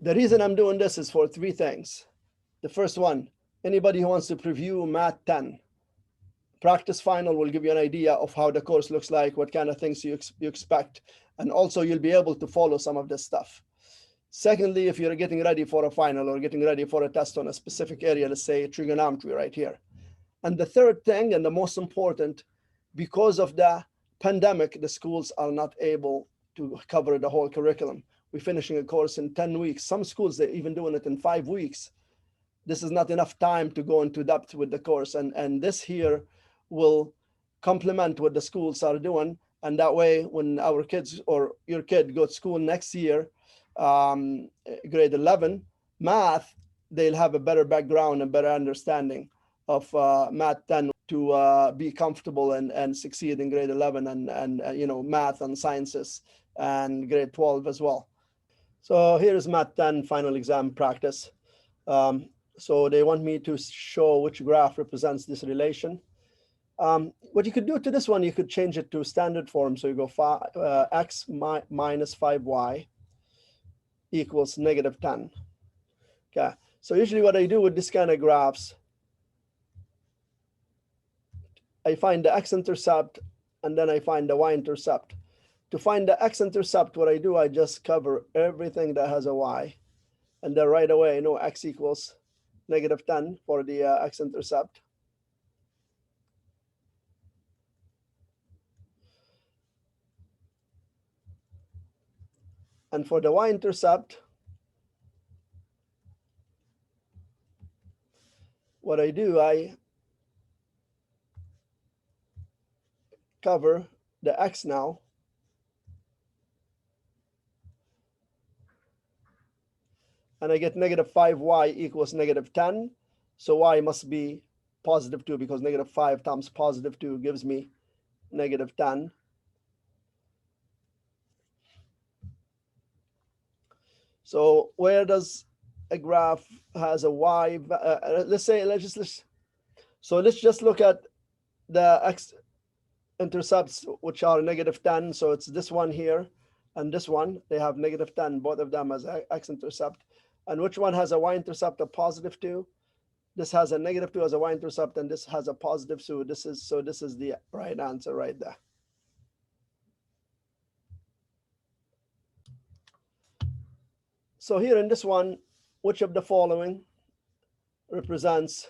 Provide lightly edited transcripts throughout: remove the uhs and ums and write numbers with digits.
The reason I'm doing this is for three things. The first one, anybody who wants to preview Math 10, practice final will give you an idea of how the course looks like, what kind of things you expect, and also you'll be able to follow some of this stuff. Secondly, if you're getting ready for a final or getting ready for a test on a specific area, let's say trigonometry right here. And the third thing, and the most important, because of the pandemic, the schools are not able to cover the whole curriculum. We're finishing a course in 10 weeks. Some schools, they're even doing it in 5 weeks. This is not enough time to go into depth with the course. And this here will complement what the schools are doing. And that way, when our kids or your kid go to school next year, grade 11, math, they'll have a better background and better understanding of Math 10 to be comfortable and succeed in grade 11 and you know, math and sciences and grade 12 as well. So here's Math 10 final exam practice. So they want me to show which graph represents this relation. What you could do to this one, you could change it to standard form. So you go x minus 5y equals negative 10. Okay, so usually what I do with this kind of graphs, I find the x-intercept and then I find the y-intercept. To find the x-intercept, what I do, I just cover everything that has a y. And then right away, I know x equals negative 10 for the x-intercept. And for the y-intercept, what I do, I cover the x now. And I get negative 5y equals negative 10. So y must be positive 2 because negative 5 times positive 2 gives me negative 10. So where does a graph has a y? Let's just look at the x-intercepts, which are negative 10. So it's this one here and this one. They have negative 10, both of them as x-intercept. And which one has a y-intercept of positive 2? This has a negative 2 as a y-intercept, and this has a positive 2. This is the right answer right there. So here in this one, which of the following represents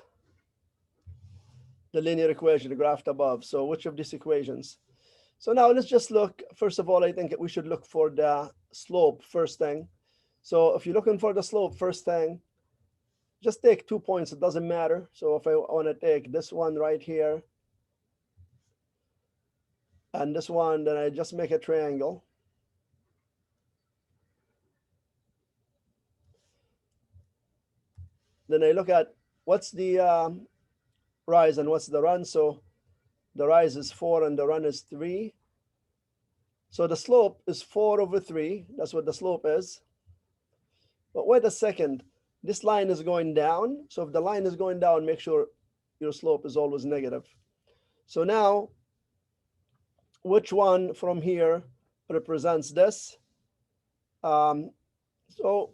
the linear equation graphed above? So which of these equations? So now let's just look. First of all, I think we should look for the slope first thing. So if you're looking for the slope first thing, just take 2 points. It doesn't matter. So if I want to take this one right here and this one, then I just make a triangle. Then I look at what's the rise and what's the run. So the rise is 4 and the run is 3. So the slope is 4 over 3. That's what the slope is. But wait a second. This line is going down. So if the line is going down, make sure your slope is always negative. So now, which one from here represents this? So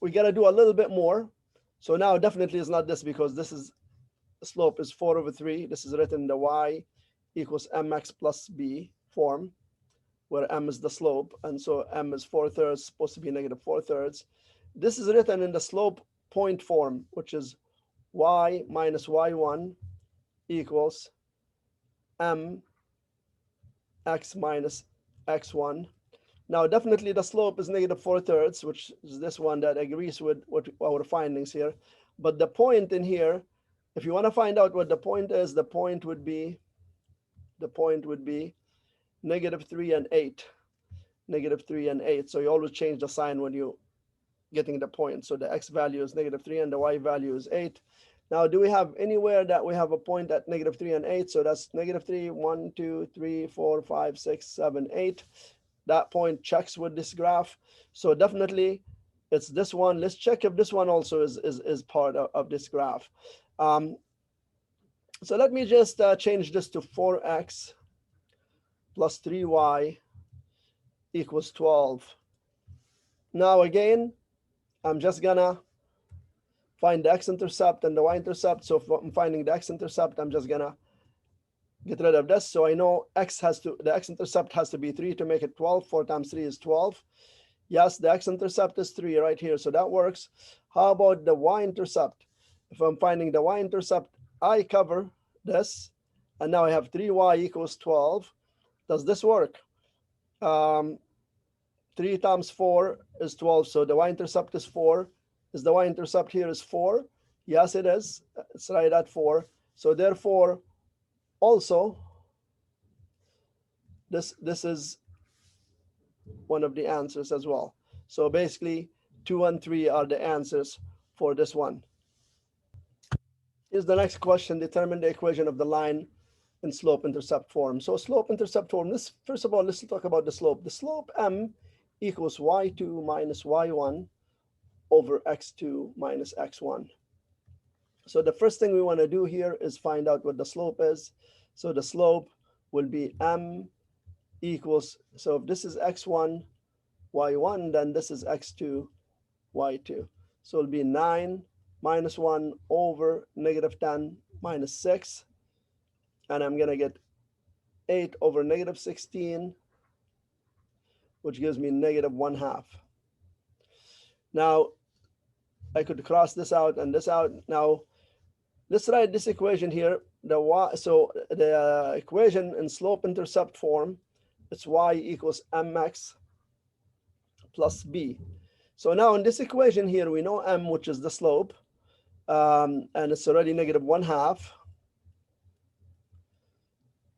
we got to do a little bit more. So now definitely it's not this because this is the slope is 4 over 3. This is written in the y equals mx plus b form, where m is the slope. And so m is 4/3, supposed to be negative 4/3. This is written in the slope point form, which is y minus y1 equals m x minus x1. Now, definitely the slope is negative 4/3, which is this one that agrees with what our findings here. But the point in here, if you want to find out what the point is, the point would be negative 3 and 8. Negative 3 and 8. So you always change the sign when you getting the point. So the x value is negative 3 and the y value is 8. Now, do we have anywhere that we have a point at negative 3 and 8? So that's negative 3, 1, 2, 3, 4, 5, 6, 7, 8. That point checks with this graph. So definitely it's this one. Let's check if this one also is part of this graph. So let me just change this to 4x plus 3y equals 12. Now again, I'm just gonna find the x-intercept and the y-intercept. So if I'm finding the x-intercept, I'm just gonna get rid of this. So I know the x-intercept has to be 3 to make it 12. 4 times 3 is 12. Yes, the x-intercept is 3 right here, so that works. How about the y-intercept? If I'm finding the y-intercept, I cover this, and now I have 3y equals 12. Does this work? 3 times 4 is 12, so the y-intercept is 4. Is the y-intercept here is 4? Yes, it is. It's right at 4. So therefore, also, this is one of the answers as well. So basically, 2 and 3 are the answers for this one. Here's the next question. Determine the equation of the line in slope-intercept form. So slope-intercept form, first of all, let's talk about the slope. The slope m equals y2 minus y1 over x2 minus x1. So the first thing we want to do here is find out what the slope is. So the slope will be m equals, so if this is x1, y1, then this is x2, y2. So it'll be 9 minus 1 over negative 10 minus 6. And I'm going to get 8 over negative 16, which gives me negative 1/2. Now, I could cross this out and this out. Now, let's write this equation here. So the equation in slope-intercept form, it's y equals mx plus b. So now in this equation here, we know m, which is the slope, and it's already negative 1/2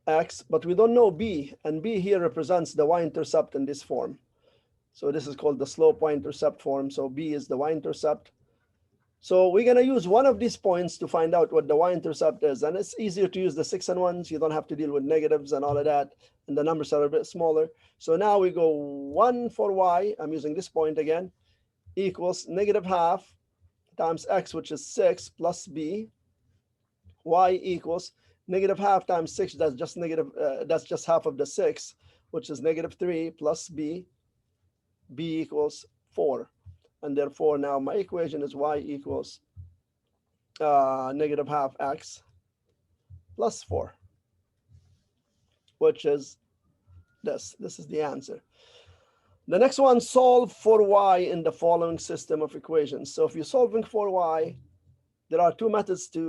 x, but we don't know b, and b here represents the y-intercept in this form. So this is called the slope y-intercept form. So b is the y-intercept. So we're going to use one of these points to find out what the y-intercept is. And it's easier to use the 6 and 1s. You don't have to deal with negatives and all of that. And the numbers are a bit smaller. So now we go 1 for y. I'm using this point again. Equals negative 1/2 times x, which is 6, plus b. Y equals negative 1/2 times 6. That's just negative. That's just half of the 6, which is negative 3, plus b. B equals 4. And therefore, now my equation is y equals negative 1/2 x plus 4, which is this. This is the answer. The next one, solve for y in the following system of equations. So if you're solving for y, there are 2 methods to,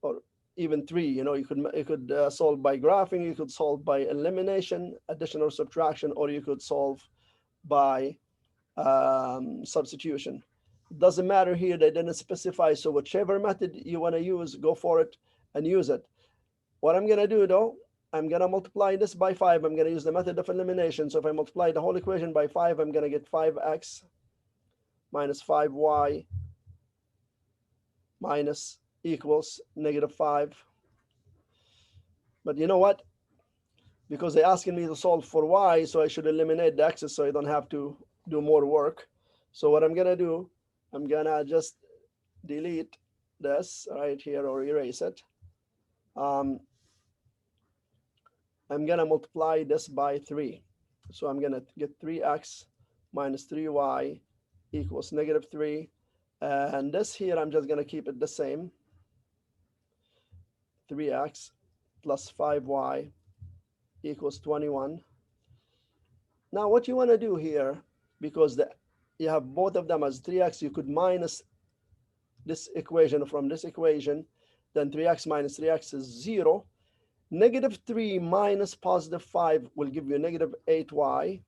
or even 3. You know, you could solve by graphing, you could solve by elimination, addition or subtraction, or you could solve by substitution. Doesn't matter here, they didn't specify. So whichever method you want to use, go for it and use it. What I'm going to do though, I'm going to multiply this by 5. I'm going to use the method of elimination. So if I multiply the whole equation by 5, I'm going to get 5x minus 5y minus equals negative 5. But you know what? Because they're asking me to solve for y, so I should eliminate the x's so I don't have to do more work. So what I'm going to do, I'm going to just delete this right here or erase it. I'm going to multiply this by 3. So I'm going to get 3x minus 3y equals negative 3. And this here, I'm just going to keep it the same. 3x plus 5y equals 21. Now what you want to do here, because you have both of them as 3x, you could minus this equation from this equation. Then 3x minus 3x is 0. Negative 3 minus positive 5 will give you negative 8y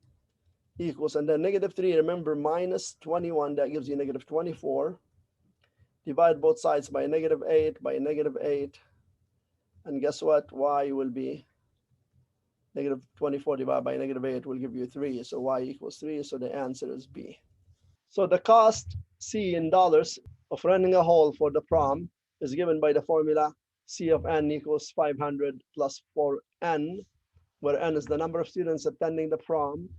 equals, and then negative 3, remember, minus 21, that gives you negative 24. Divide both sides by negative 8 by negative 8. And guess what? Y will be negative 24 divided by negative 8 will give you 3. So y equals 3. So the answer is B. So the cost, C in dollars, of running a hole for the prom is given by the formula C of n equals 500 plus 4n, where n is the number of students attending the prom.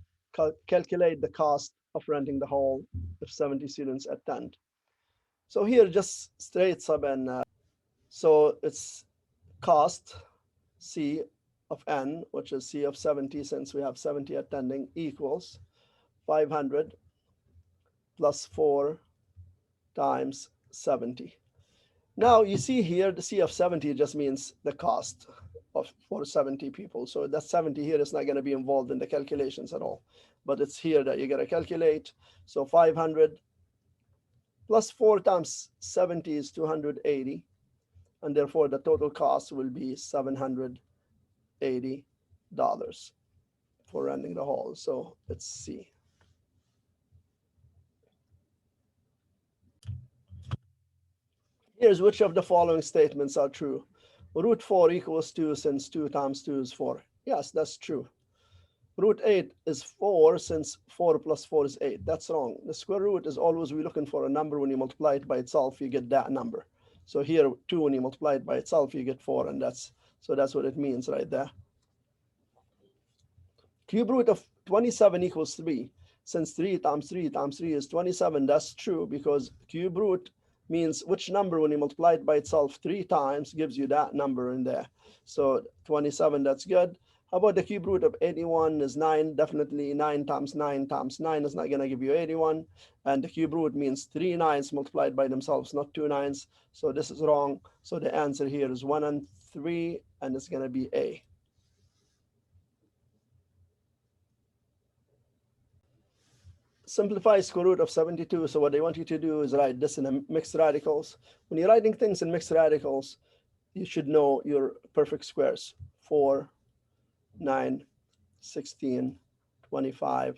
Calculate the cost of renting the hall if 70 students attend. So here just straight sub n. So it's cost C of n, which is C of 70, since we have 70 attending, equals 500 plus 4 times 70. Now you see here, the C of 70 just means the cost for 70 people. So that 70 here is not going to be involved in the calculations at all, but it's here that you got to calculate. So 500 plus 4 times 70 is 280. And therefore the total cost will be $780 for renting the hall. So it's C. Here's which of the following statements are true. Root 4 equals 2 since 2 times 2 is 4. Yes, that's true. Root 8 is 4 since 4 plus 4 is 8. That's wrong. The square root is always we're looking for a number. When you multiply it by itself, you get that number. So here 2, when you multiply it by itself, you get 4, and that's what it means right there. Cube root of 27 equals 3. Since 3 times 3 times 3 is 27, that's true, because cube root means which number, when you multiply it by itself 3 times, gives you that number in there. So 27, that's good. How about the cube root of 81 is 9? Definitely 9 times 9 times 9 is not going to give you 81. And the cube root means 3 9s multiplied by themselves, not 2 9s. So this is wrong. So the answer here is 1 and 3, and it's going to be A. Simplify square root of 72. So what they want you to do is write this in mixed radicals. When you're writing things in mixed radicals, you should know your perfect squares. 4, 9, 16, 25,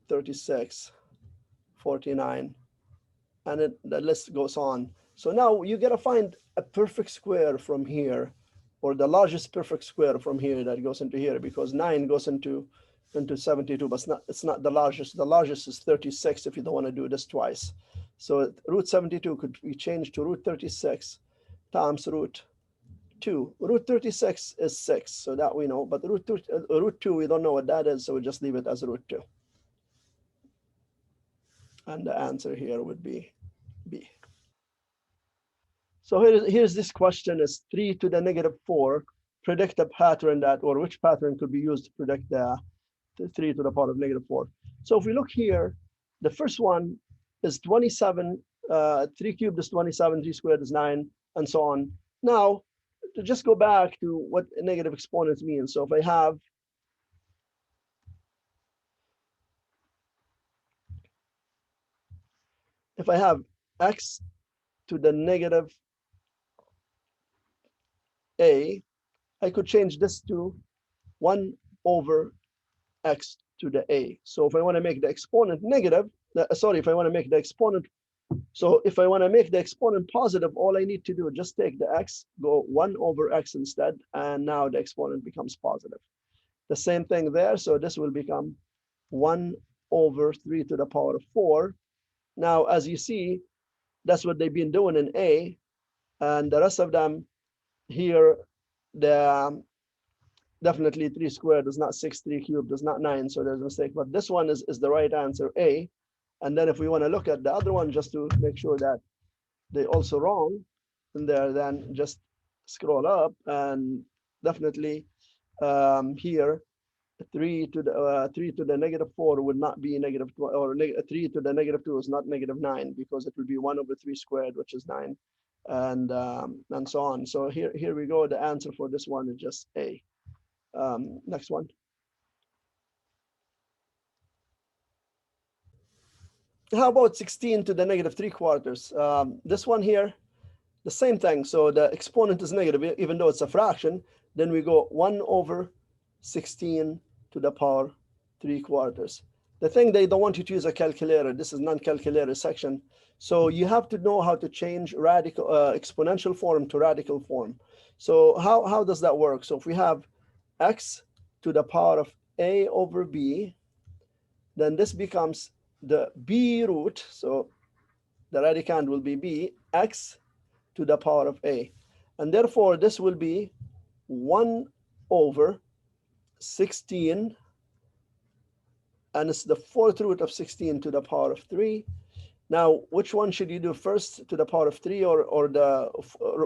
36, 49, and the list goes on. So now you got to find a perfect square from here, or the largest perfect square from here that goes into here, because 9 goes into 72, but it's not the largest. The largest is 36 if you don't want to do this twice. So root 72 could be changed to root 36 times root 2. Root 36 is 6, so that we know, but root 2, we don't know what that is, so we just leave it as root 2. And the answer here would be B. So here's this question is 3 to the negative 4. Predict a pattern that, or which pattern could be used to predict the 3 to the power of negative 4. So if we look here, the first one is 27. 3 cubed is 27, 3 squared is 9, and so on. Now, to just go back to what negative exponents mean. So if I have x to the negative a, I could change this to 1 over x to the a. So if I want to make the exponent negative, if I want to make the exponent, so if I want to make the exponent positive, all I need to do is just take the x, go 1 over x instead, and now the exponent becomes positive. The same thing there, so this will become 1 over 3 to the power of 4. Now, as you see, that's what they've been doing in A, and the rest of them here, definitely 3 squared is not 6, 3 cubed is not 9, so there's a mistake, but this one is the right answer, A. And then if we want to look at the other one, just to make sure that they're also wrong in there, then just scroll up, and definitely here, 3 to the negative 4 would not be negative, or 3 to the negative 2 is not negative 9, because it would be 1 over 3 squared, which is 9, and so on. So here we go. The answer for this one is just A. Next one. How about 16 to the negative 3/4? This one here, the same thing. So the exponent is negative, even though it's a fraction. Then we go 1 over 16 to the power 3/4. The thing, they don't want you to use a calculator. This is non-calculator section. So you have to know how to change radical exponential form to radical form. So how does that work? So if we have x to the power of a over b, then this becomes the b root. So the radicand will be b, x to the power of a. And therefore, this will be 1 over 16, and it's the 4th root of 16 to the power of 3. Now, which one should you do first, to the power of 3 or the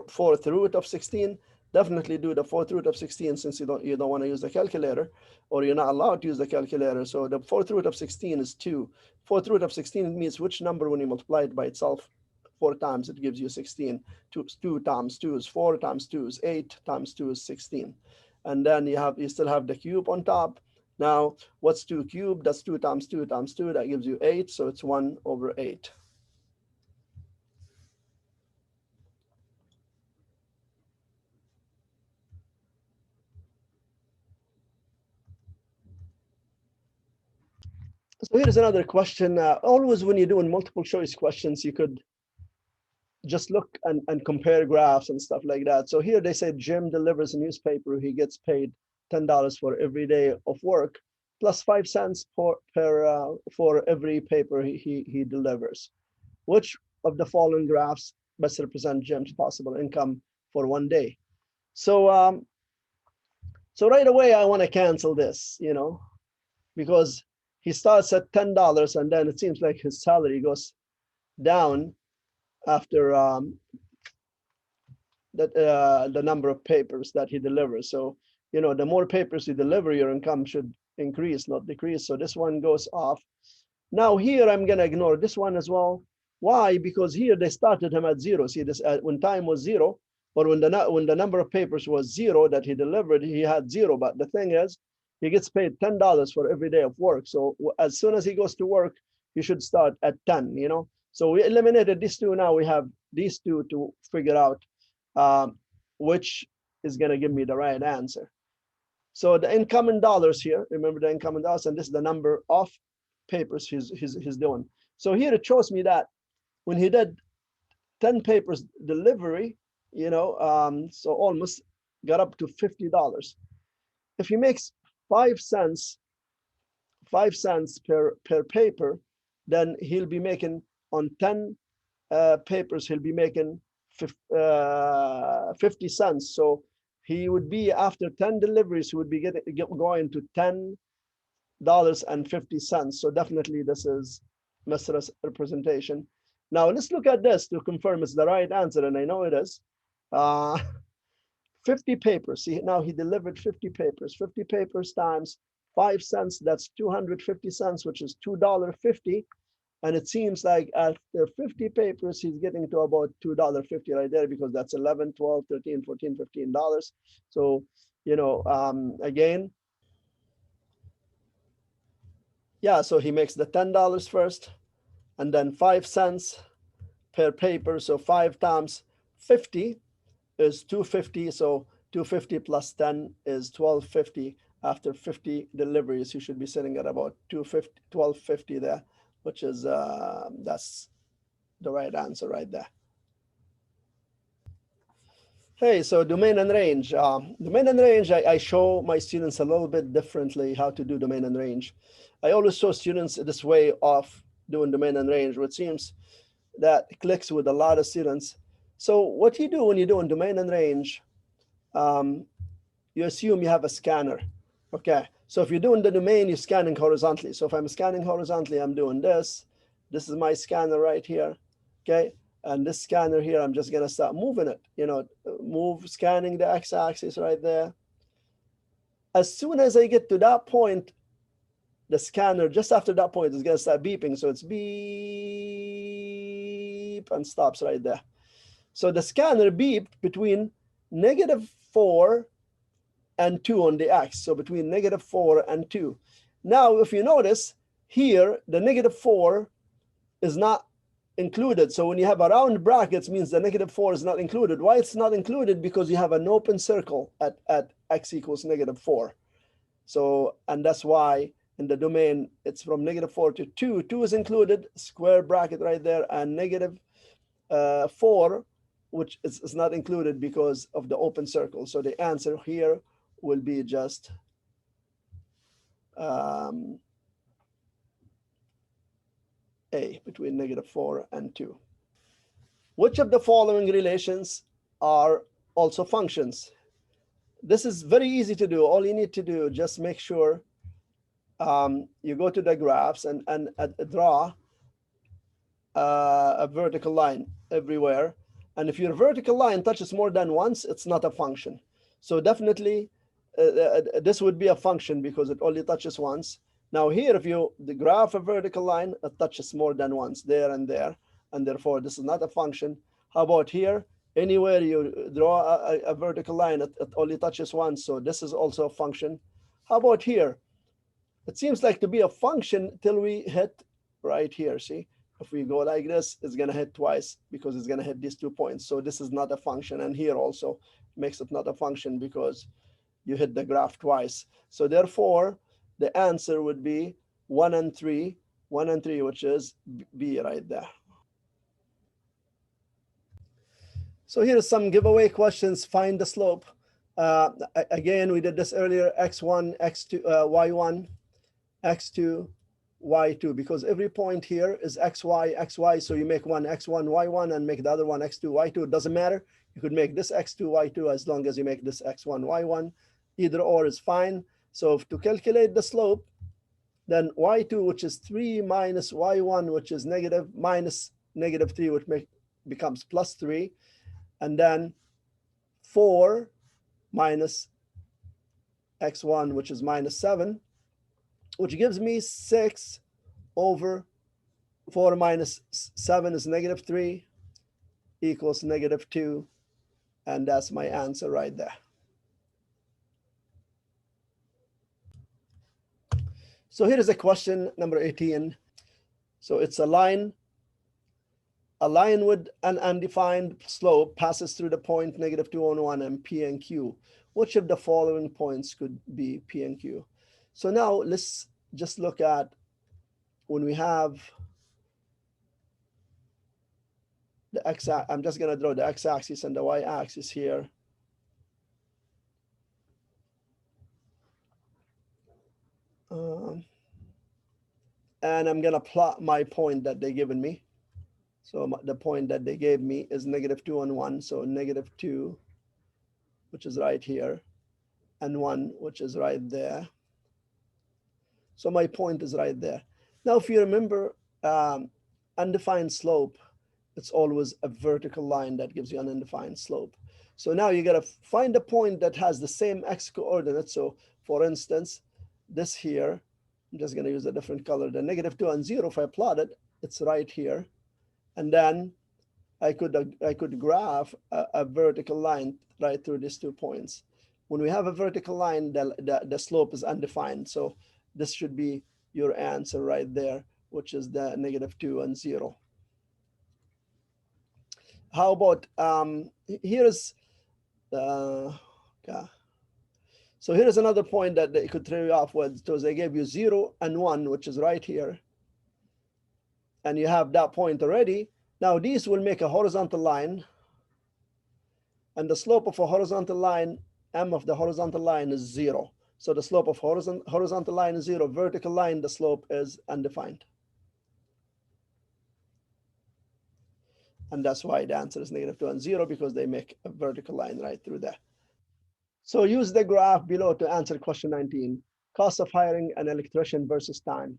4th root of 16? definitely do the 4th root of 16 since you don't want to use the calculator, or you're not allowed to use the calculator. So the 4th root of 16 is 2. 4th root of 16 means which number when you multiply it by itself 4 times, it gives you 16. 2 times 2 is 4, times 2 is 8, times 2 is 16. And then you still have the cube on top. Now, what's 2 cubed? That's 2 times 2 times 2. That gives you 8. So it's 1/8. So here's another question. Always when you're doing multiple choice questions, you could just look and compare graphs and stuff like that. So here they say Jim delivers a newspaper. He gets paid $10 for every day of work, plus 5 cents for every paper he delivers. Which of the following graphs best represent Jim's possible income for one day? So so right away I want to cancel this, because he starts at $10 and then it seems like his salary goes down after the number of papers that he delivers. So, the more papers you deliver, your income should increase, not decrease. So this one goes off. Now here, I'm going to ignore this one as well. Why? Because here they started him at 0. See this, when time was 0, or when the number of papers was 0 that he delivered, he had 0. But the thing is, he gets paid $10 for every day of work. So as soon as he goes to work, he should start at 10, So we eliminated these two. Now we have these two to figure out which is going to give me the right answer. So the income in dollars here, remember the income in dollars, and this is the number of papers he's doing. So here it shows me that when he did 10 papers delivery, so almost got up to $50. If he makes 5 cents per paper, then he'll be making on 10 papers, he'll be making 50 cents. So he would be, after 10 deliveries, he would be going to $10.50. So definitely this is misrepresentation. Now let's look at this to confirm it's the right answer, and I know it is. 50 papers. See, now he delivered 50 papers. 50 papers times 5 cents, that's 250 cents, which is $2.50. And it seems like after 50 papers, he's getting to about $2.50 right there, because that's 11, 12, 13, 14, $15. So, again, yeah, so he makes the $10 first, and then 5 cents per paper. So 5 times 50 is 250. So 250 plus 10 is 1250. After 50 deliveries, you should be sitting at about 1250 there, which is that's the right answer right there. Hey, so domain and range. Domain and range, I show my students a little bit differently how to do domain and range. I always show students this way of doing domain and range, which seems that clicks with a lot of students. So what you do when you're doing domain and range, you assume you have a scanner. Okay, so if you're doing the domain, you're scanning horizontally. So if I'm scanning horizontally, I'm doing this. This is my scanner right here. Okay, and this scanner here, I'm just gonna start moving it, scanning the x-axis right there. As soon as I get to that point, the scanner, just after that point, is gonna start beeping. So it's beep and stops right there. So the scanner beeped between -4 and 2 on the x, so between -4 and 2. Now, if you notice here, the -4 is not included. So when you have a round brackets, means the -4 is not included. Why it's not included? Because you have an open circle at x equals -4. So, and that's why in the domain, it's from -4 to 2. 2 is included, square bracket right there, and -4, which is not included because of the open circle. So the answer here will be just A, between -4 and 2. Which of the following relations are also functions? This is very easy to do. All you need to do, just make sure you go to the graphs and draw a vertical line everywhere. And if your vertical line touches more than once, it's not a function. So definitely this would be a function because it only touches once. Now here, if you graph a vertical line, it touches more than once, there and there, and therefore this is not a function. How about here? Anywhere you draw a vertical line, it only touches once, so this is also a function. How about here? It seems like to be a function till we hit right here, see? If we go like this, it's gonna hit twice because it's gonna hit these 2 points. So this is not a function, and here also makes it not a function because you hit the graph twice. So therefore, the answer would be 1 and 3, 1 and 3, which is B right there. So here's some giveaway questions. Find the slope. Again, we did this earlier, x1, x2, y1, x2, y2, because every point here is xy, xy. So you make one x1, y1 and make the other one x2, y2. It doesn't matter. You could make this x2, y2 as long as you make this x1, y1. Either or is fine. So to calculate the slope, then y2, which is 3 minus y1, which is negative, minus negative 3, which becomes plus 3. And then 4 minus x1, which is minus 7, which gives me 6 over 4 minus 7 is negative 3 equals negative 2. And that's my answer right there. So here is a question number 18. So it's a line with an undefined slope passes through the point negative 2 on 1 and P and Q. Which of the following points could be P and Q? So now let's just look at when we have the x, I'm just going to draw the x-axis and the y-axis here. And I'm going to plot my point that they given me. So the point that they gave me is negative 2 and 1. So negative 2, which is right here, and 1, which is right there. So my point is right there. Now, if you remember, undefined slope, it's always a vertical line that gives you an undefined slope. So now you got to find a point that has the same x coordinates. So for instance, this here, I'm just going to use a different color. The negative 2 and 0, if I plot it, it's right here. And then I could graph a vertical line right through these 2 points. When we have a vertical line, the slope is undefined. So this should be your answer right there, which is the negative 2 and 0. How about here's okay. So here's another point that they could throw you off with. So they gave you 0 and 1, which is right here. And you have that point already. Now these will make a horizontal line. And the slope of a horizontal line, m of the horizontal line is 0. So the slope of horizontal line is 0. Vertical line, the slope is undefined. And that's why the answer is negative 2 and 0, because they make a vertical line right through there. So use the graph below to answer question 19. Cost of hiring an electrician versus time.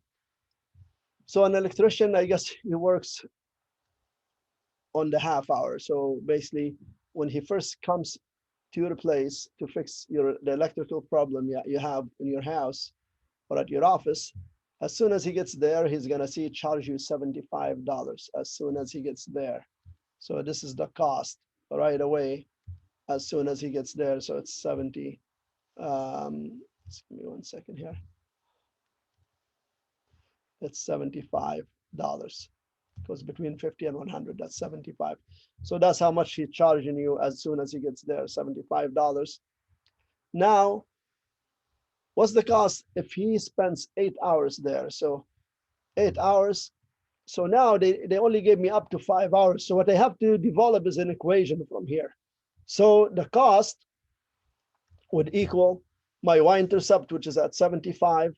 So an electrician, I guess he works on the half hour. So basically, when he first comes to your place to fix the electrical problem you have in your house or at your office, as soon as he gets there, he's gonna charge you $75 as soon as he gets there. So this is the cost right away as soon as he gets there. So it's 70. Just give me 1 second here. It's $75. Goes between 50 and 100. That's 75. So that's how much he's charging you as soon as he gets there, $75. Now, what's the cost if he spends 8 hours there? So 8 hours. So now they only gave me up to 5 hours. So what I have to develop is an equation from here. So the cost would equal my y-intercept, which is at 75,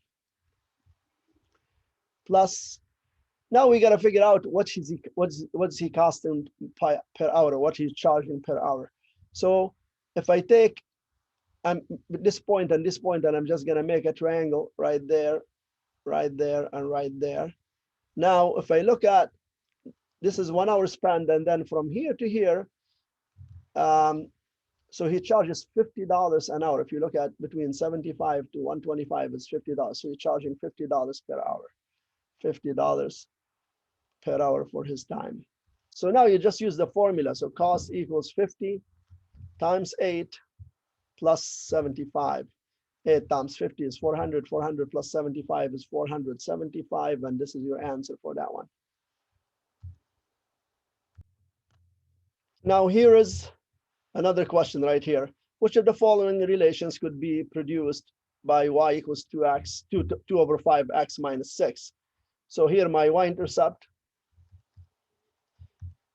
plus, now we got to figure out what's he costing per hour, what he's charging per hour. So if I take this point and this point, and I'm just going to make a triangle right there, and right there. Now, if I look at, this is 1 hour spent, and then from here to here, So he charges $50 an hour. If you look at between 75 to 125 is $50. So he's charging $50 per hour, $50 per hour for his time. So now you just use the formula. So cost equals 50 times 8 plus 75. 8 times 50 is 400. 400 plus 75 is 475. And this is your answer for that one. Now here is another question right here. Which of the following relations could be produced by y equals 2x, 2 over 5x minus 6? So here my y-intercept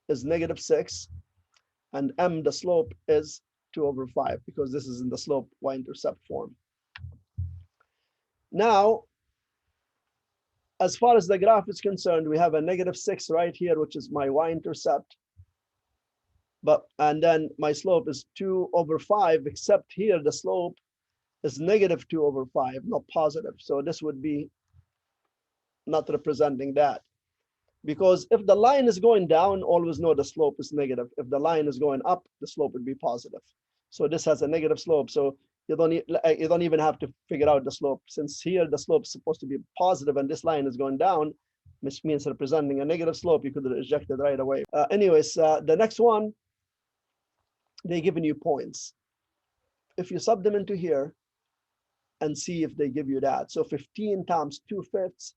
is -6, and m, the slope, is 2 over 5, because this is in the slope y-intercept form. Now, as far as the graph is concerned, we have a -6 right here, which is my y-intercept. And then my slope is 2 over 5, except here the slope is -2 over 5, not positive. So this would be not representing that. Because if the line is going down, always know the slope is negative. If the line is going up, the slope would be positive. So this has a negative slope. So you don't even have to figure out the slope. Since here the slope is supposed to be positive and this line is going down, which means representing a negative slope, you could reject it right away. Anyways, the next one, they're giving you points. If you sub them into here and see if they give you that. So 15 times 2/5,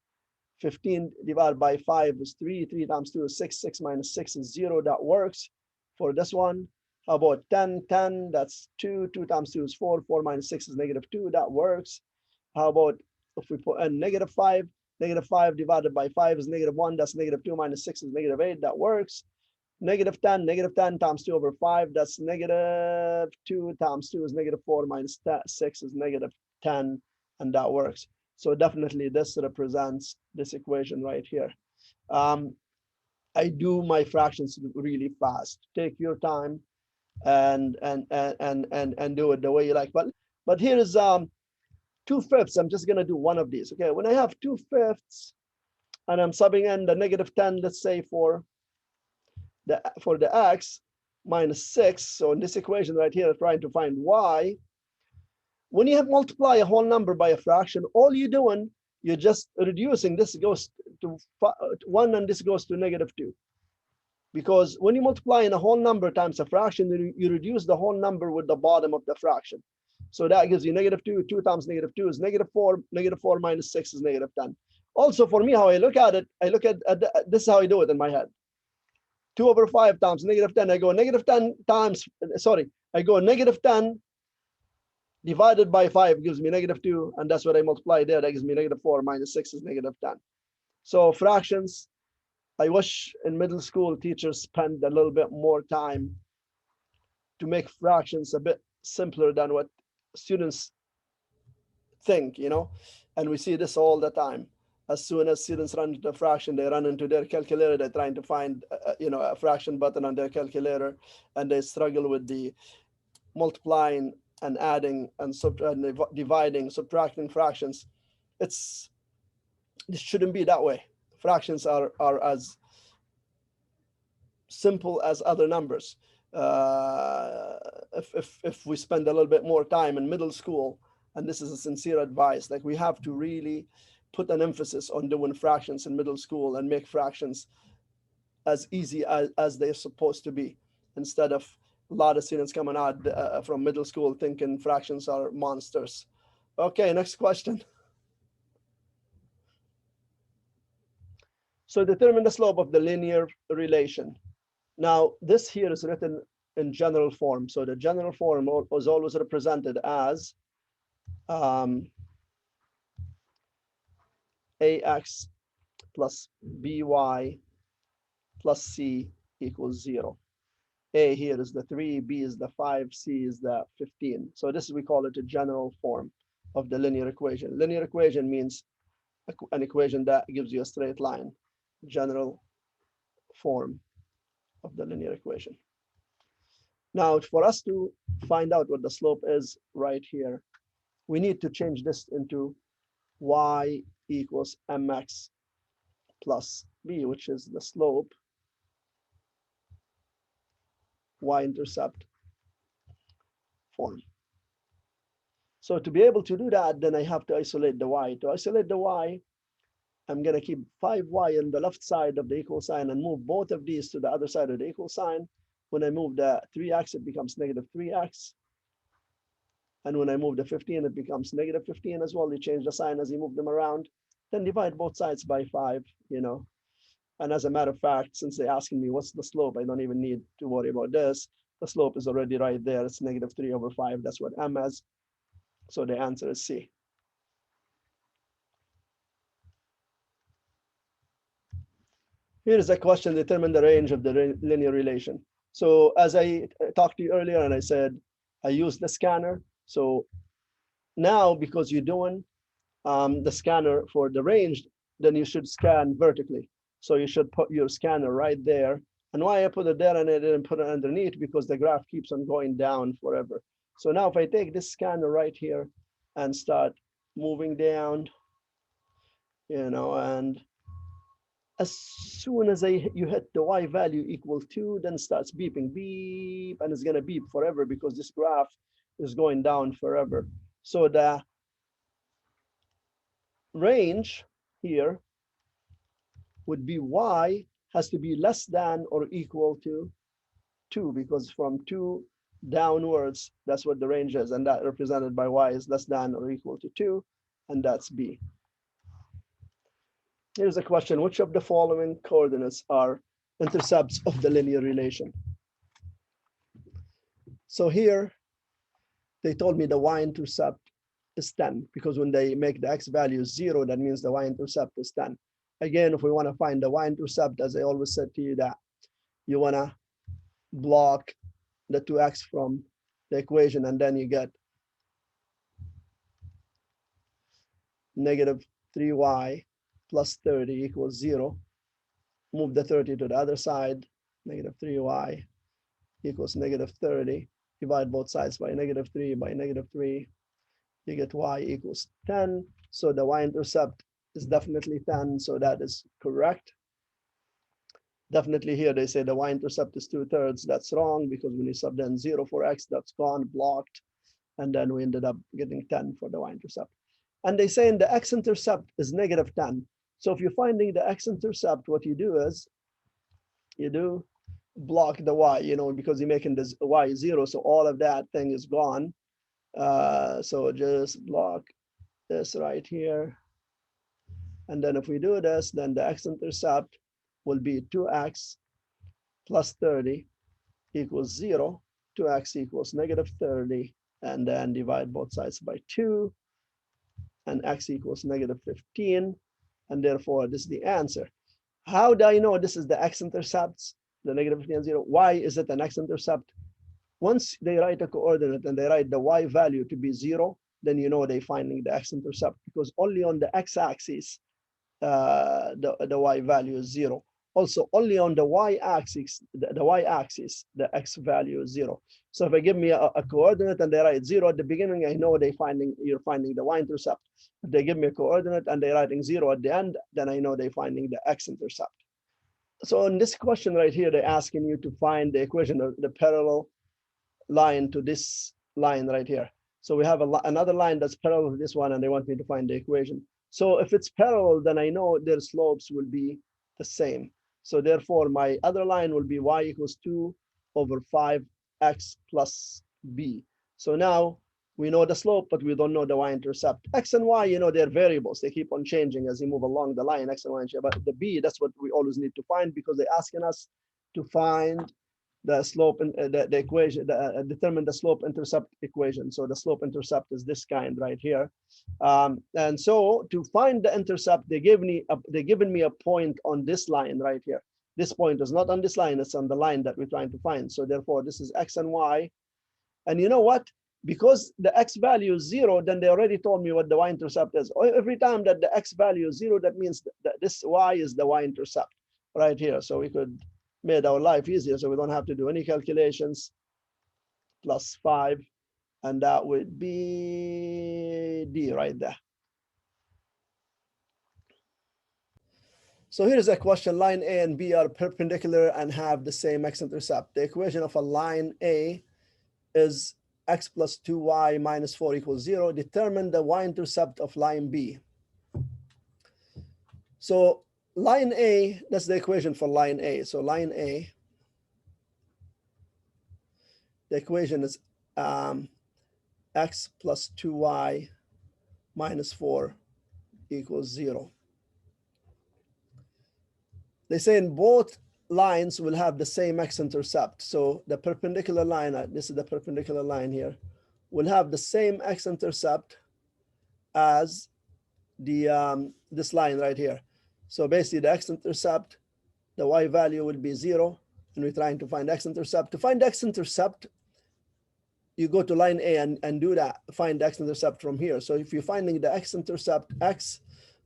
15 divided by 5 is 3. 3 times 2 is 6. 6 minus 6 is 0. That works for this one. How about 10? 10, that's 2. 2 times 2 is 4. 4 minus 6 is -2. That works. How about if we put in -5? -5 divided by 5 is -1. That's -2 minus 6 is -8. That works. -10. -10 times 2 over 5. That's -2 times 2 is -4 minus 6 is -10. And that works. So definitely this represents this equation right here. I do my fractions really fast. Take your time and do it the way you like. But here is 2/5. I'm just gonna do one of these. Okay, when I have 2/5 and I'm subbing in the -10, let's say for the x minus 6. So in this equation right here, trying to find y. When you have multiply a whole number by a fraction, all you're doing, you're just reducing. This goes to 1 and this goes to -2. Because when you multiply in a whole number times a fraction, you reduce the whole number with the bottom of the fraction. So that gives you -2. 2 times -2 is -4. -4 minus 6 is -10. Also for me, how I look at it, this is how I do it in my head. 2 over 5 times -10. I go -10 times, sorry, I go -10 divided by 5 gives me -2, and that's what I multiply there. That gives me -4 minus 6 is -10. So fractions, I wish in middle school teachers spend a little bit more time to make fractions a bit simpler than what students think, and we see this all the time. As soon as students run into a fraction, they run into their calculator. They're trying to find, a fraction button on their calculator, and they struggle with the multiplying and adding and dividing, subtracting fractions. This shouldn't be that way. Fractions are as simple as other numbers. If we spend a little bit more time in middle school, and this is a sincere advice, like we have to really put an emphasis on doing fractions in middle school and make fractions as easy as they're supposed to be, instead of a lot of students coming out from middle school thinking fractions are monsters. Okay, next question. So determine the slope of the linear relation. Now, this here is written in general form. So the general form was always represented as ax plus by plus c equals 0. A here is the 3, B is the 5, C is the 15. So this we call it a general form of the linear equation. Linear equation means an equation that gives you a straight line. General form of the linear equation. Now, for us to find out what the slope is right here, we need to change this into y equals mx plus b, which is the slope, y-intercept form. So to be able to do that, then I have to isolate the y. To isolate the y, I'm going to keep 5y on the left side of the equal sign and move both of these to the other side of the equal sign. When I move the 3x, it becomes negative 3x. And when I move the 15, it becomes negative 15 as well. You change the sign as you move them around. Then divide both sides by 5, you know. And as a matter of fact, since they're asking me what's the slope, I don't even need to worry about this. The slope is already right there. It's negative 3 over 5. That's what m is. So the answer is C. Here is a question: determine the range of the linear relation. So as I talked to you earlier, and I said, I use the scanner. So now, because you're doing the scanner for the range, then you should scan vertically. So you should put your scanner right there. And why I put it there and I didn't put it underneath, because the graph keeps on going down forever. So now if I take this scanner right here and start moving down, you know, and as soon as you hit the y value equal 2, then starts beeping, beep, and it's going to beep forever because this graph is going down forever. So the range here would be y has to be less than or equal to 2, because from 2 downwards, that's what the range is, and that represented by y is less than or equal to 2, and that's B. Here's a question: which of the following coordinates are intercepts of the linear relation? So here, they told me the y-intercept is 10, because when they make the x value 0, that means the y-intercept is 10. Again, if we want to find the y-intercept, as I always said to you, that you want to block the 2x from the equation, and then you get negative 3y plus 30 equals 0. Move the 30 to the other side, negative 3y equals negative 30. Divide both sides by negative 3 by negative 3. You get y equals 10. So the y-intercept is definitely 10. So that is correct. Definitely here they say the y-intercept is 2/3. That's wrong, because when you sub in 0 for x, that's gone, blocked. And then we ended up getting 10 for the y-intercept. And they say in the x-intercept is negative 10. So if you're finding the x-intercept, what you do is you do block the y, you know, because you're making this y 0. So all of that thing is gone. So just block this right here. And then if we do this, then the x-intercept will be 2x plus 30 equals 0. 2x equals negative 30. And then divide both sides by 2. And x equals negative 15. And therefore, this is the answer. How do I know this is the x-intercepts, the negative 15 and 0? Why is it an x-intercept? Once they write a coordinate and they write the y value to be 0, then you know they're finding the x-intercept, because only on the x-axis the y value is 0. Also, only on the y-axis, the x value is 0. So if they give me a coordinate and they write 0 at the beginning, I know you're finding the y-intercept. If they give me a coordinate and they're writing 0 at the end, then I know they're finding the x-intercept. So in this question right here, they're asking you to find the equation of the parallel line to this line right here. So we have another line that's parallel to this one, and they want me to find the equation. So if it's parallel, then I know their slopes will be the same. So therefore, my other line will be y equals 2 over 5x plus b. So now we know the slope, but we don't know the y-intercept. X and y, you know, they're variables. They keep on changing as you move along the line, x and y. But the b, that's what we always need to find, because they're asking us to find the slope and the equation, determine the slope intercept equation. So the slope intercept is this kind right here. And so to find the intercept, they're giving me a point on this line right here. This point is not on this line, it's on the line that we're trying to find. So therefore, this is x and y. And you know what? Because the x value is 0, then they already told me what the y-intercept is. Every time that the x value is 0, that means that this y is the y-intercept right here. So we could made our life easier, so we don't have to do any calculations. Plus 5, and that would be D right there. So here's a question: line A and B are perpendicular and have the same x-intercept. The equation of a line A is x plus 2y minus 4 equals 0. Determine the y-intercept of line B. So line A, that's the equation for line A. So line A, the equation is x plus 2y minus 4 equals 0. They say in both lines will have the same x-intercept. So the perpendicular line, this is the perpendicular line here, will have the same x-intercept as the this line right here. So basically the x-intercept, the y value will be 0, and we're trying to find x-intercept. To find x-intercept, you go to line A and do that, find x-intercept from here. So if you're finding the x-intercept, x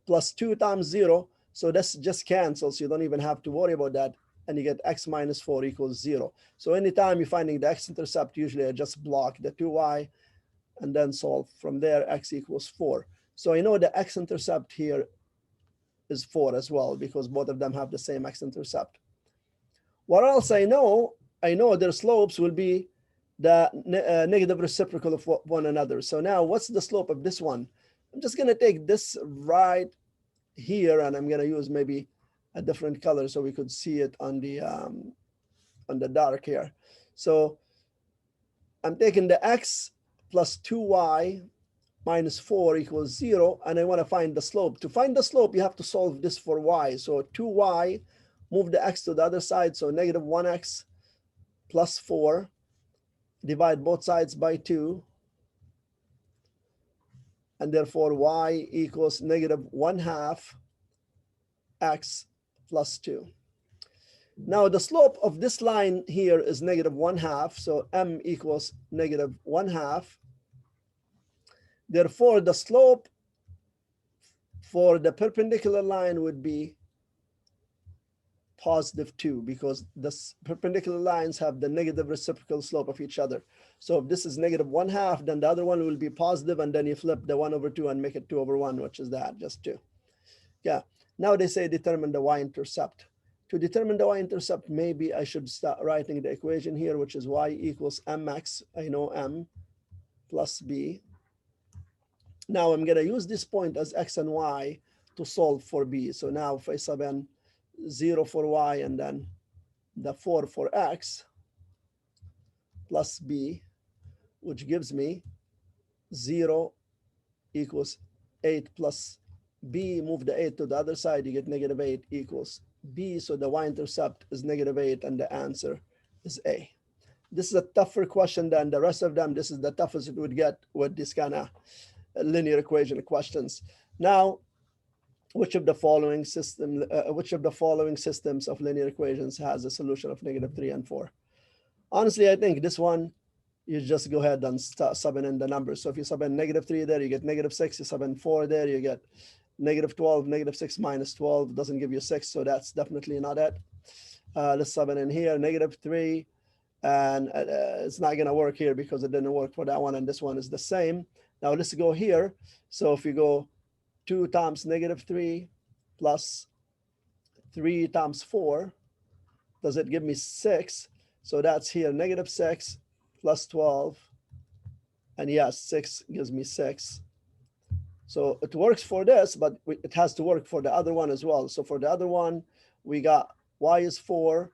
plus 2 times 0, so that's just cancels. You don't even have to worry about that. And you get x minus 4 equals 0. So anytime you're finding the x-intercept, usually I just block the 2y and then solve from there, x equals 4. So I know the x-intercept here is 4 as well, because both of them have the same x-intercept. What else I know? I know their slopes will be the negative reciprocal of one another. So now what's the slope of this one? I'm just gonna take this right here, and I'm gonna use maybe a different color so we could see it on the dark here. So I'm taking the x plus 2y minus 4 equals 0, and I want to find the slope. To find the slope, you have to solve this for y. So 2y, move the x to the other side, so negative 1x plus 4, divide both sides by 2, and therefore y equals negative 1/2 x plus 2. Now the slope of this line here is negative 1/2, so m equals negative 1/2. Therefore, the slope for the perpendicular line would be positive 2, because the perpendicular lines have the negative reciprocal slope of each other. So if this is negative 1/2, then the other one will be positive, and then you flip the 1/2 and make it 2/1, which is that, just 2. Yeah. Now they say determine the y-intercept. To determine the y-intercept, maybe I should start writing the equation here, which is y equals mx. I know m plus b. Now I'm going to use this point as x and y to solve for b. So now if I sub in 0 for y and then the 4 for x plus b, which gives me 0 equals 8 plus b, move the 8 to the other side, you get negative 8 equals b. So the y-intercept is negative 8, and the answer is A. This is a tougher question than the rest of them. This is the toughest it would get with this kind of linear equation questions. Now, which of the following systems of linear equations has a solution of negative 3 and 4? Honestly, I think this one, you just go ahead and sub in the numbers. So if you sub in negative 3 there, you get negative 6. You sub in 4 there, you get negative 12. Negative 6 minus 12 doesn't give you 6, so that's definitely not it. Let's sub it in here, negative 3. And it's not going to work here because it didn't work for that one, and this one is the same. Now let's go here. So if you go 2 times negative 3 plus 3 times 4, does it give me 6? So that's here, negative 6 plus 12. And yes, 6 gives me 6. So it works for this, but it has to work for the other one as well. So for the other one, we got y is 4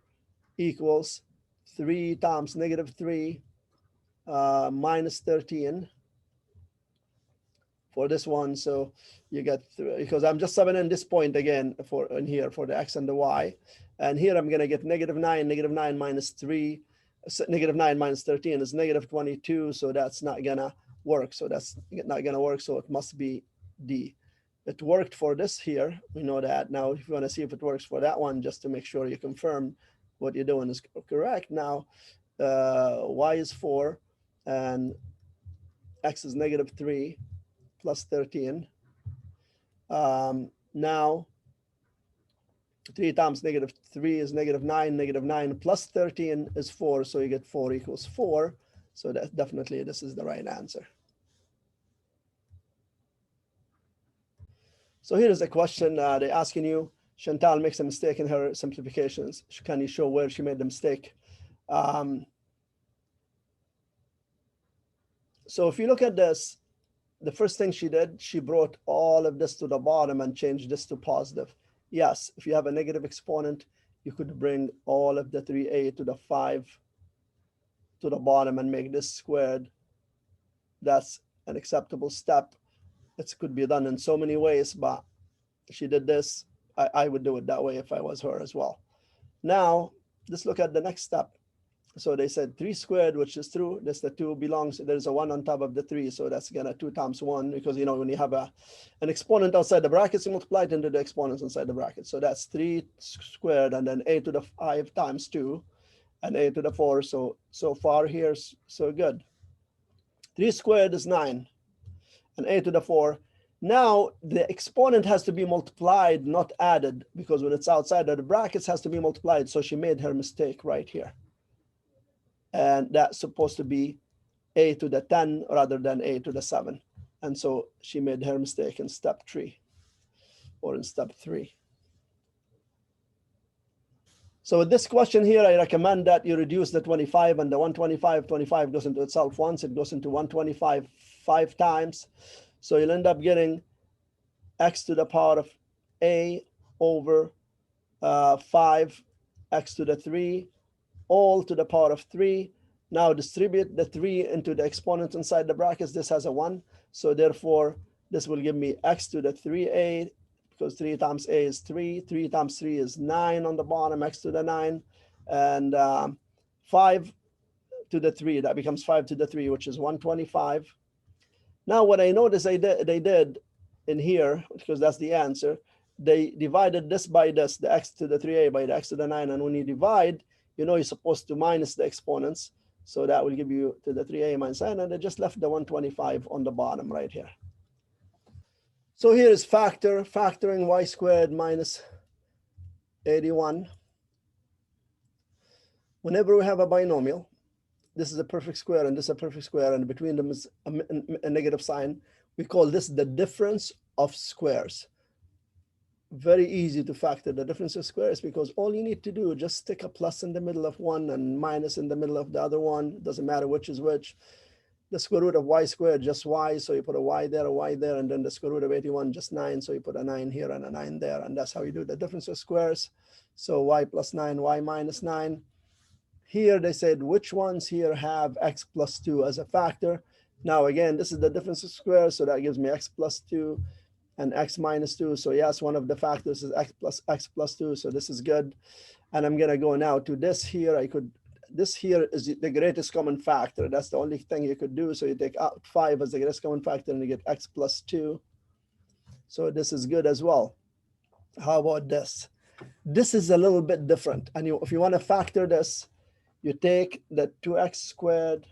equals 3 times negative 3 minus 13. For this one, so you get, because I'm just subbing in this point again for in here for the x and the y, and here I'm gonna get negative 9. Negative 9 minus 3, negative 9 minus 13 is negative 22. So that's not gonna work. So that's not gonna work. So it must be D. It worked for this here. We know that. Now, if you want to see if it works for that one, just to make sure you confirm what you're doing is correct. Now, y is 4 and x is negative 3. Plus 13. Now, 3 times negative 3 is negative 9. Negative 9 plus 13 is 4. So you get 4 equals 4. So that definitely this is the right answer. So here is a question they're asking you. Chantal makes a mistake in her simplifications. Can you show where she made the mistake? So if you look at this, the first thing she did, she brought all of this to the bottom and changed this to positive. Yes, if you have a negative exponent, you could bring all of the 3a to the 5 to the bottom and make this squared. That's an acceptable step. It could be done in so many ways, but she did this. I would do it that way if I was her as well. Now, let's look at the next step. So they said 3 squared, which is true. This the 2 belongs, there's a 1 on top of the 3. So that's gonna 2 times 1, because you know when you have an exponent outside the brackets, you multiply it into the exponents inside the bracket. So that's 3 squared, and then a to the 5 times 2, and a to the 4. So far here, so good. 3 squared is 9, and a to the 4. Now the exponent has to be multiplied, not added, because when it's outside of the brackets, it has to be multiplied. So she made her mistake right here. And that's supposed to be a to the 10 rather than a to the 7. And so she made her mistake in step 3 or in step 3. So with this question here, I recommend that you reduce the 25 and the 125. 25 goes into itself once, it goes into 125 5 times. So you'll end up getting x to the power of a over 5 x to the 3 all to the power of 3. Now distribute the 3 into the exponents inside the brackets. This has a 1. So therefore, this will give me x to the 3a, because 3 times a is 3. 3 times 3 is 9 on the bottom, x to the 9. And 5 to the 3, that becomes 5 to the 3, which is 125. Now what I noticed they did in here, because that's the answer, they divided this by this, the x to the 3a by the x to the 9. And when you divide, you know you're supposed to minus the exponents. So that will give you to the 3a minus 9, and they just left the 125 on the bottom right here. So here is factoring y squared minus 81. Whenever we have a binomial, this is a perfect square and this is a perfect square, and between them is a negative sign. We call this the difference of squares. Very easy to factor the difference of squares, because all you need to do is just stick a plus in the middle of one and minus in the middle of the other one. It doesn't matter which is which. The square root of y squared, just y, so you put a y there, and then the square root of 81, just 9, so you put a 9 here and a 9 there, and that's how you do the difference of squares. So y plus 9, y minus 9. Here they said which ones here have x plus 2 as a factor. Now again, this is the difference of squares, so that gives me x plus 2 and x minus 2. So yes, one of the factors is x plus 2. So this is good. And I'm going to go now to this here. This here is the greatest common factor. That's the only thing you could do. So you take out 5 as the greatest common factor and you get x plus 2. So this is good as well. How about this? This is a little bit different. And if you want to factor this, you take the 2x squared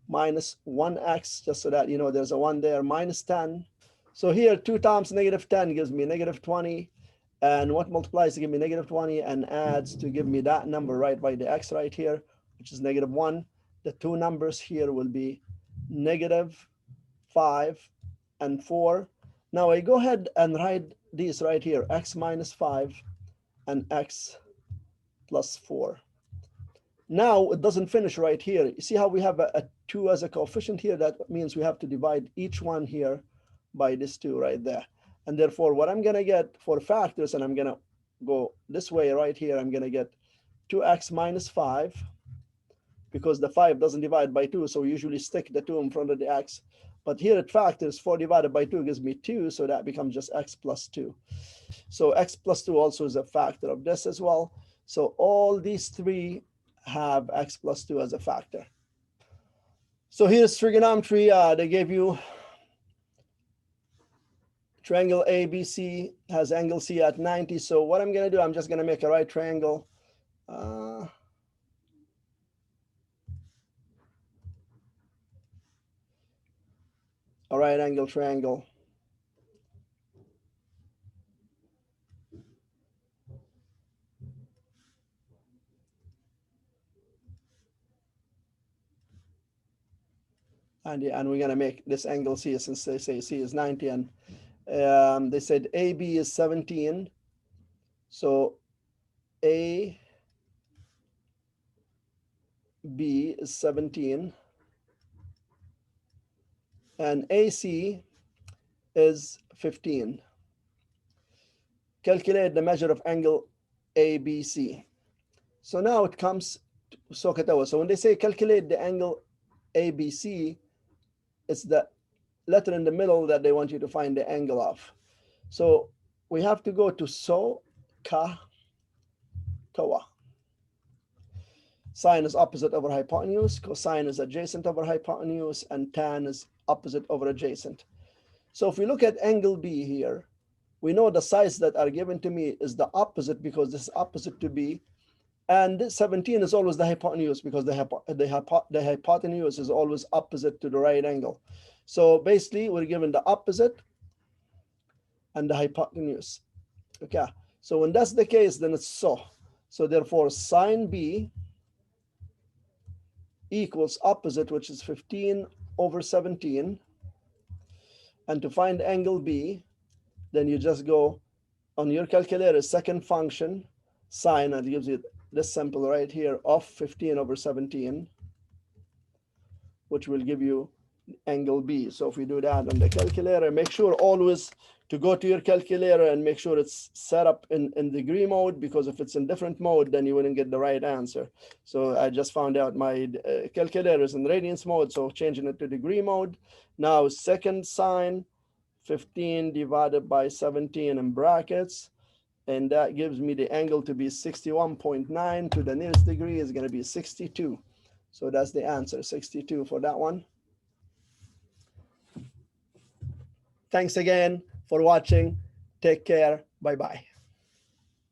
minus 1x, just so that you know there's a 1 there, minus 10. So here, 2 times negative 10 gives me negative 20. And what multiplies to give me negative 20 and adds to give me that number right by the x right here, which is negative 1. The two numbers here will be negative 5 and 4. Now I go ahead and write these right here, x minus 5 and x plus 4. Now it doesn't finish right here. You see how we have a 2 as a coefficient here? That means we have to divide each one here by this 2 right there. And therefore, what I'm going to get for factors, and I'm going to go this way right here, I'm going to get 2x minus 5, because the 5 doesn't divide by 2, so we usually stick the 2 in front of the x. But here at factors, 4 divided by 2 gives me 2, so that becomes just x plus 2. So x plus 2 also is a factor of this as well. So all these 3 have x plus 2 as a factor. So here's trigonometry. They gave you triangle ABC has angle C at 90. So what I'm going to do, I'm just going to make a right triangle. A right angle triangle. And we're going to make this angle C, since they say C is 90, and they said AB is 17. So AB is 17. and AC is 15. Calculate the measure of angle ABC. So now it comes to Sokatawa. So when they say calculate the angle ABC, it's the letter in the middle that they want you to find the angle of. So we have to go to Sokatawa. Sine is opposite over hypotenuse, cosine is adjacent over hypotenuse, and tan is opposite over adjacent. So if we look at angle B here, we know the sides that are given to me is the opposite because this is opposite to B, and 17 is always the hypotenuse because the hypotenuse is always opposite to the right angle. So basically we're given the opposite and the hypotenuse. Okay, so when that's the case, then it's so therefore sine B equals opposite, which is 15 over 17. And to find angle B, then you just go on your calculator, second function, sine, and it gives you this symbol right here of 15 over 17, which will give you angle B. So if we do that on the calculator, make sure always to go to your calculator and make sure it's set up in degree mode, because if it's in different mode, then you wouldn't get the right answer. So I just found out my calculator is in radians mode, so changing it to degree mode. Now second sine, 15 divided by 17 in brackets, and that gives me the angle to be 61.9 to the nearest degree is going to be 62. So that's the answer, 62 for that one. Thanks again for watching. Take care. Bye-bye.